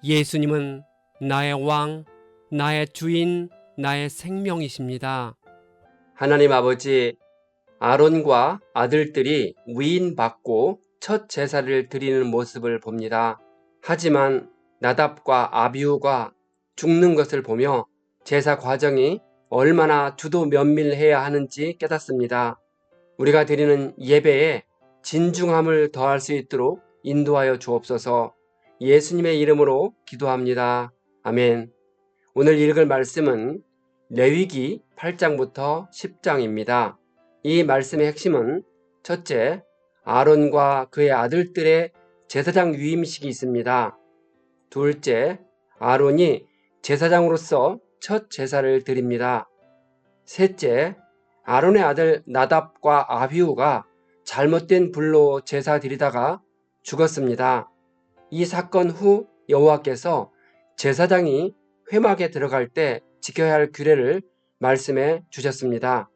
예수님은 나의 왕, 나의 주인, 나의 생명이십니다. 하나님 아버지, 아론과 아들들이 위인받고 첫 제사를 드리는 모습을 봅니다. 하지만 나답과 아비후가 죽는 것을 보며 제사 과정이 얼마나 주도 면밀해야 하는지 깨닫습니다. 우리가 드리는 예배에 진중함을 더할 수 있도록 인도하여 주옵소서. 예수님의 이름으로 기도합니다. 아멘. 오늘 읽을 말씀은 레위기 8장부터 10장입니다. 이 말씀의 핵심은 첫째, 아론과 그의 아들들의 제사장 위임식이 있습니다. 둘째, 아론이 제사장으로서 첫 제사를 드립니다. 셋째, 아론의 아들 나답과 아비후가 잘못된 불로 제사 드리다가 죽었습니다. 이 사건 후 여호와께서 제사장이 회막에 들어갈 때 지켜야 할 규례를 말씀해 주셨습니다.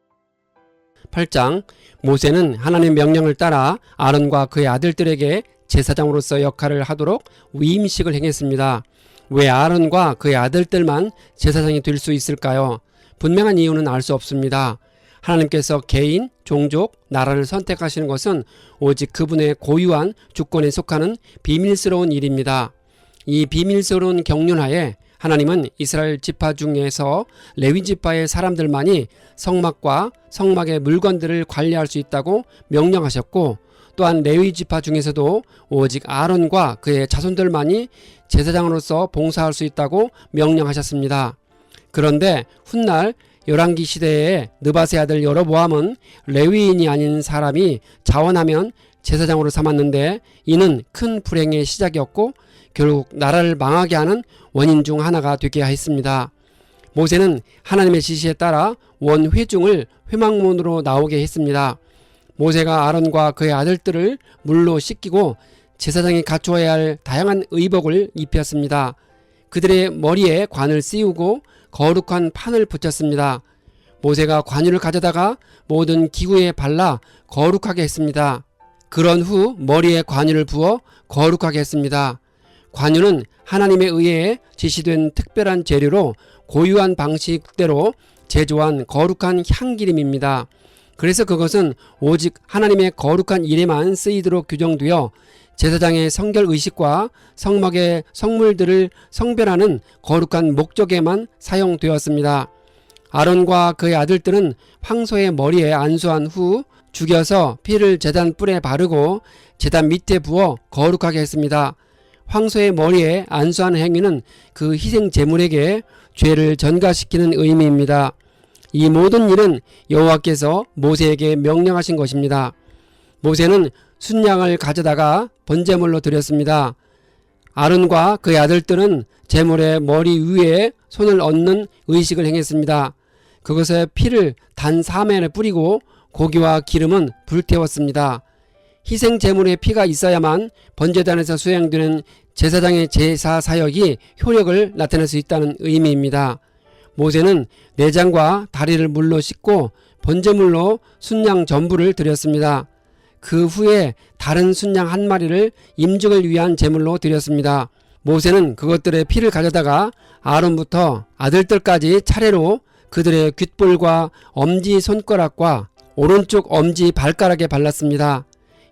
8장 모세는 하나님의 명령을 따라 아론과 그의 아들들에게 제사장으로서 역할을 하도록 위임식을 행했습니다. 왜 아론과 그의 아들들만 제사장이 될 수 있을까요? 분명한 이유는 알 수 없습니다. 하나님께서 개인, 종족, 나라를 선택하시는 것은 오직 그분의 고유한 주권에 속하는 비밀스러운 일입니다. 이 비밀스러운 경륜하에 하나님은 이스라엘 지파 중에서 레위 지파의 사람들만이 성막과 성막의 물건들을 관리할 수 있다고 명령하셨고, 또한 레위 지파 중에서도 오직 아론과 그의 자손들만이 제사장으로서 봉사할 수 있다고 명령하셨습니다. 그런데 훗날 열왕기 시대에 느밧의 아들 여로보암은 레위인이 아닌 사람이 자원하면 제사장으로 삼았는데, 이는 큰 불행의 시작이었고 결국 나라를 망하게 하는 원인 중 하나가 되게 했습니다. 모세는 하나님의 지시에 따라 원회중을 회막문으로 나오게 했습니다. 모세가 아론과 그의 아들들을 물로 씻기고 제사장이 갖추어야 할 다양한 의복을 입혔습니다. 그들의 머리에 관을 씌우고 거룩한 판을 붙였습니다. 모세가 관유를 가져다가 모든 기구에 발라 거룩하게 했습니다. 그런 후 머리에 관유를 부어 거룩하게 했습니다. 관유는 하나님에 의해 지시된 특별한 재료로 고유한 방식대로 제조한 거룩한 향기름입니다. 그래서 그것은 오직 하나님의 거룩한 일에만 쓰이도록 규정되어 제사장의 성결 의식과 성막의 성물들을 성별하는 거룩한 목적에만 사용되었습니다. 아론과 그의 아들들은 황소의 머리에 안수한 후 죽여서 피를 제단 뿔에 바르고 제단 밑에 부어 거룩하게 했습니다. 황소의 머리에 안수하는 행위는 그 희생 제물에게 죄를 전가시키는 의미입니다. 이 모든 일은 여호와께서 모세에게 명령하신 것입니다. 모세는 순양을 가져다가 번제물로 드렸습니다. 아론과 그의 아들들은 제물의 머리 위에 손을 얹는 의식을 행했습니다. 그것에 피를 단 4면에 뿌리고 고기와 기름은 불태웠습니다. 희생 제물의 피가 있어야만 번제단에서 수행되는 제사장의 제사 사역이 효력을 나타낼 수 있다는 의미입니다. 모세는 내장과 다리를 물로 씻고 번제물로 순양 전부를 드렸습니다. 그 후에 다른 순양 한 마리를 임직을 위한 제물로 드렸습니다. 모세는 그것들의 피를 가져다가 아론부터 아들들까지 차례로 그들의 귓볼과 엄지 손가락과 오른쪽 엄지 발가락에 발랐습니다.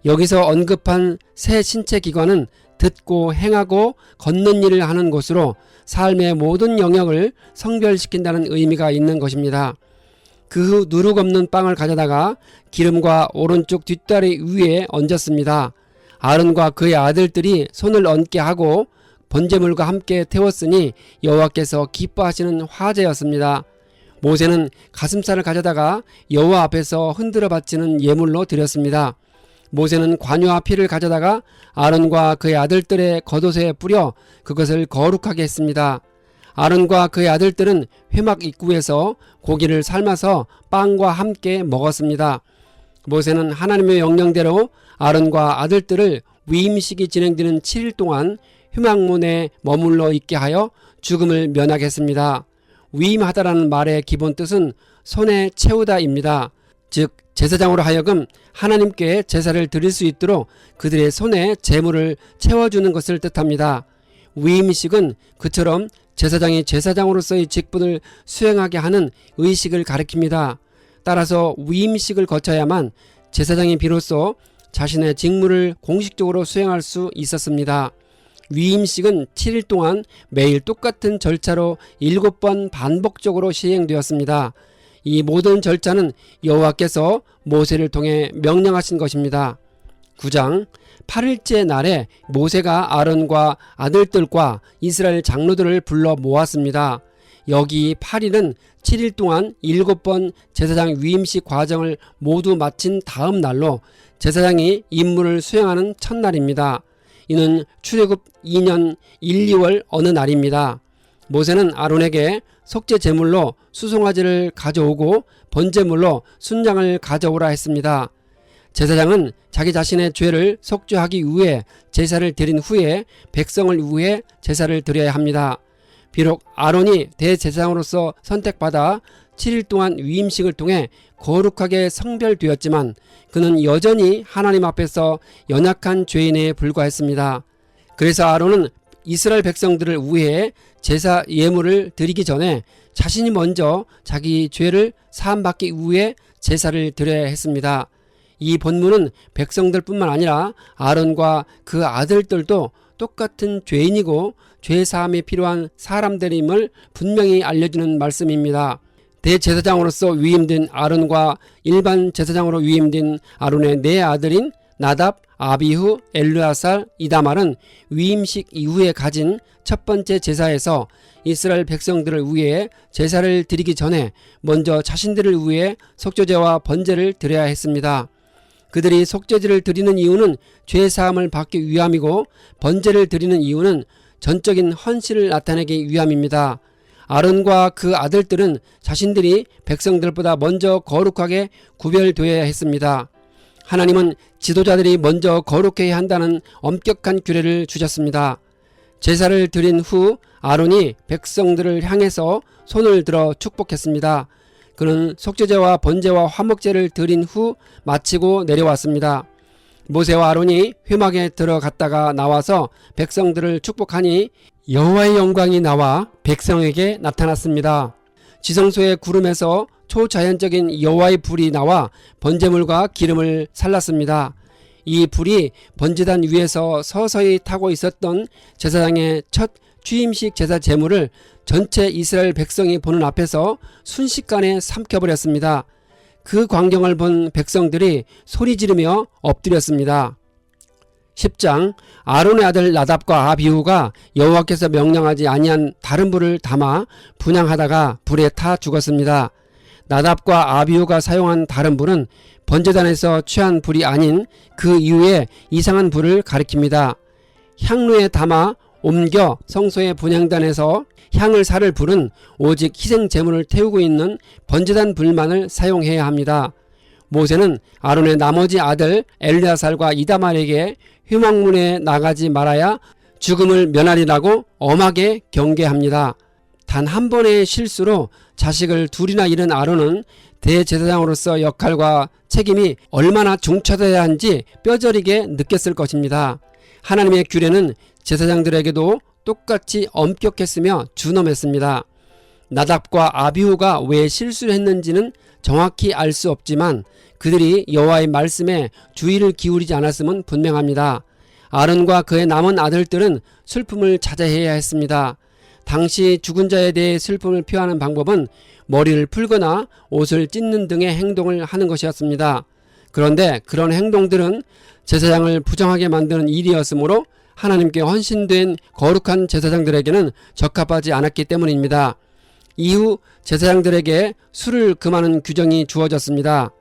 여기서 언급한 새 신체 기관은 듣고 행하고 걷는 일을 하는 곳으로 삶의 모든 영역을 성별시킨다는 의미가 있는 것입니다. 그 후 누룩 없는 빵을 가져다가 기름과 오른쪽 뒷다리 위에 얹었습니다. 아론과 그의 아들들이 손을 얹게 하고 번제물과 함께 태웠으니 여호와께서 기뻐하시는 화제였습니다. 모세는 가슴살을 가져다가 여호와 앞에서 흔들어 바치는 예물로 드렸습니다. 모세는 관유와 피를 가져다가 아론과 그의 아들들의 겉옷에 뿌려 그것을 거룩하게 했습니다. 아론과 그의 아들들은 회막 입구에서 고기를 삶아서 빵과 함께 먹었습니다. 모세는 하나님의 명령대로 아론과 아들들을 위임식이 진행되는 7일 동안 회막문에 머물러 있게 하여 죽음을 면하게 했습니다. 위임하다라는 말의 기본 뜻은 손에 채우다입니다. 즉 제사장으로 하여금 하나님께 제사를 드릴 수 있도록 그들의 손에 제물을 채워주는 것을 뜻합니다. 위임식은 그처럼 제사장이 제사장으로서의 직분을 수행하게 하는 의식을 가리킵니다. 따라서 위임식을 거쳐야만 제사장이 비로소 자신의 직무를 공식적으로 수행할 수 있었습니다. 위임식은 7일 동안 매일 똑같은 절차로 7번 반복적으로 시행되었습니다. 이 모든 절차는 여호와께서 모세를 통해 명령하신 것입니다. 9장 8일째 날에 모세가 아론과 아들들과 이스라엘 장로들을 불러 모았습니다. 여기 8일은 7일 동안 7번 제사장 위임식 과정을 모두 마친 다음 날로 제사장이 임무를 수행하는 첫날입니다. 이는 출애굽 2년 1, 2월 어느 날입니다. 모세는 아론에게 속죄 제물로 수송아지를 가져오고 번제물로 순장을 가져오라 했습니다. 제사장은 자기 자신의 죄를 속죄하기 위해 제사를 드린 후에 백성을 위해 제사를 드려야 합니다. 비록 아론이 대제사장으로서 선택받아 7일 동안 위임식을 통해 거룩하게 성별되었지만 그는 여전히 하나님 앞에서 연약한 죄인에 불과했습니다. 그래서 아론은 이스라엘 백성들을 위해 제사 예물을 드리기 전에 자신이 먼저 자기 죄를 사함받기 위해 제사를 드려야 했습니다. 이 본문은 백성들뿐만 아니라 아론과 그 아들들도 똑같은 죄인이고 죄사함이 필요한 사람들임을 분명히 알려주는 말씀입니다. 대제사장으로서 위임된 아론과 일반 제사장으로 위임된 아론의 네 아들인 나답, 아비후, 엘르아살, 이다말은 위임식 이후에 가진 첫 번째 제사에서 이스라엘 백성들을 위해 제사를 드리기 전에 먼저 자신들을 위해 속죄제와 번제를 드려야 했습니다. 그들이 속죄제를 드리는 이유는 죄사함을 받기 위함이고 번제를 드리는 이유는 전적인 헌신을 나타내기 위함입니다. 아론과 그 아들들은 자신들이 백성들보다 먼저 거룩하게 구별되어야 했습니다. 하나님은 지도자들이 먼저 거룩해야 한다는 엄격한 규례를 주셨습니다. 제사를 드린 후 아론이 백성들을 향해서 손을 들어 축복했습니다. 그는 속죄제와 번제와 화목제를 드린 후 마치고 내려왔습니다. 모세와 아론이 회막에 들어갔다가 나와서 백성들을 축복하니 여호와의 영광이 나와 백성에게 나타났습니다. 지성소의 구름에서 초자연적인 여호와의 불이 나와 번제물과 기름을 살랐습니다. 이 불이 번제단 위에서 서서히 타고 있었던 제사장의 첫 취임식 제사 제물을 전체 이스라엘 백성이 보는 앞에서 순식간에 삼켜버렸습니다. 그 광경을 본 백성들이 소리 지르며 엎드렸습니다. 10장 아론의 아들 나답과 아비후가 여호와께서 명령하지 아니한 다른 불을 담아 분향하다가 불에 타 죽었습니다. 나답과 아비후가 사용한 다른 불은 번제단에서 취한 불이 아닌 그 이후에 이상한 불을 가리킵니다. 향로에 담아 옮겨 성소의 분향단에서 향을 사를 불은 오직 희생 제물을 태우고 있는 번제단 불만을 사용해야 합니다. 모세는 아론의 나머지 아들 엘르아살과 이다말에게 회막문에 나가지 말아야 죽음을 면하리라고 엄하게 경계합니다. 단 한 번의 실수로 자식을 둘이나 잃은 아론은 대제사장으로서 역할과 책임이 얼마나 중차대해야 한지 뼈저리게 느꼈을 것입니다. 하나님의 규례는 제사장들에게도 똑같이 엄격했으며 준엄했습니다. 나답과 아비후가 왜 실수를 했는지는 정확히 알 수 없지만 그들이 여호와의 말씀에 주의를 기울이지 않았음은 분명합니다. 아론과 그의 남은 아들들은 슬픔을 자제해야 했습니다. 당시 죽은 자에 대해 슬픔을 표하는 방법은 머리를 풀거나 옷을 찢는 등의 행동을 하는 것이었습니다. 그런데 그런 행동들은 제사장을 부정하게 만드는 일이었으므로 하나님께 헌신된 거룩한 제사장들에게는 적합하지 않았기 때문입니다. 이후 제사장들에게 술을 금하는 규정이 주어졌습니다.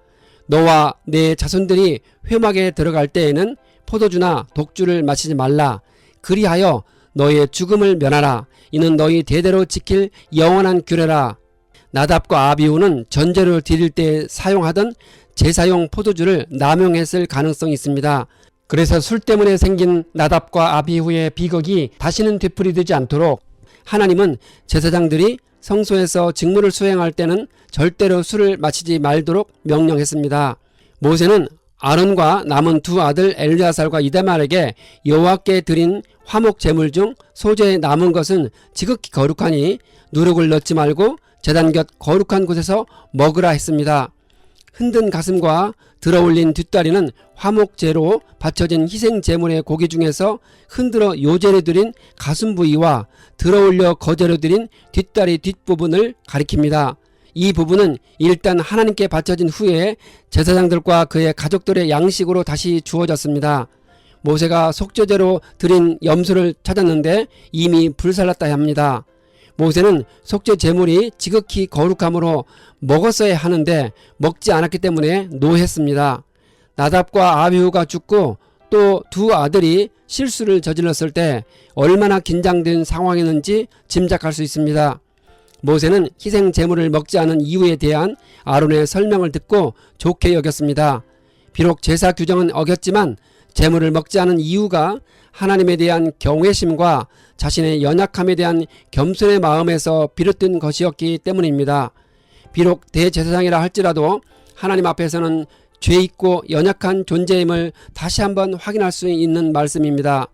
너와 내 자손들이 회막에 들어갈 때에는 포도주나 독주를 마시지 말라. 그리하여 너의 죽음을 면하라. 이는 너희 대대로 지킬 영원한 규례라. 나답과 아비후는 전제를 드릴 때 사용하던 제사용 포도주를 남용했을 가능성이 있습니다. 그래서 술 때문에 생긴 나답과 아비후의 비극이 다시는 되풀이되지 않도록 하나님은 제사장들이 성소에서 직무를 수행할 때는 절대로 술을 마시지 말도록 명령했습니다. 모세는 아론과 남은 두 아들 엘르아살과 이다말에게 여호와께 드린 화목 제물 중 소재에 남은 것은 지극히 거룩하니 누룩을 넣지 말고 제단 곁 거룩한 곳에서 먹으라 했습니다. 흔든 가슴과 들어올린 뒷다리는 화목제로 바쳐진 희생 제물의 고기 중에서 흔들어 요제로 드린 가슴 부위와 들어올려 거제로 드린 뒷다리 뒷부분을 가리킵니다. 이 부분은 일단 하나님께 바쳐진 후에 제사장들과 그의 가족들의 양식으로 다시 주어졌습니다. 모세가 속죄제로 드린 염소를 찾았는데 이미 불살랐다 합니다. 모세는 속죄 제물이 지극히 거룩함으로 먹었어야 하는데 먹지 않았기 때문에 노했습니다. 나답과 아비후가 죽고 또 두 아들이 실수를 저질렀을 때 얼마나 긴장된 상황이었는지 짐작할 수 있습니다. 모세는 희생 제물을 먹지 않은 이유에 대한 아론의 설명을 듣고 좋게 여겼습니다. 비록 제사 규정은 어겼지만 제물을 먹지 않은 이유가 하나님에 대한 경외심과 자신의 연약함에 대한 겸손의 마음에서 비롯된 것이었기 때문입니다. 비록 대제사장이라 할지라도 하나님 앞에서는 죄 있고 연약한 존재임을 다시 한번 확인할 수 있는 말씀입니다.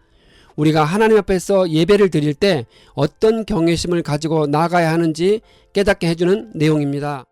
우리가 하나님 앞에서 예배를 드릴 때 어떤 경외심을 가지고 나아가야 하는지 깨닫게 해주는 내용입니다.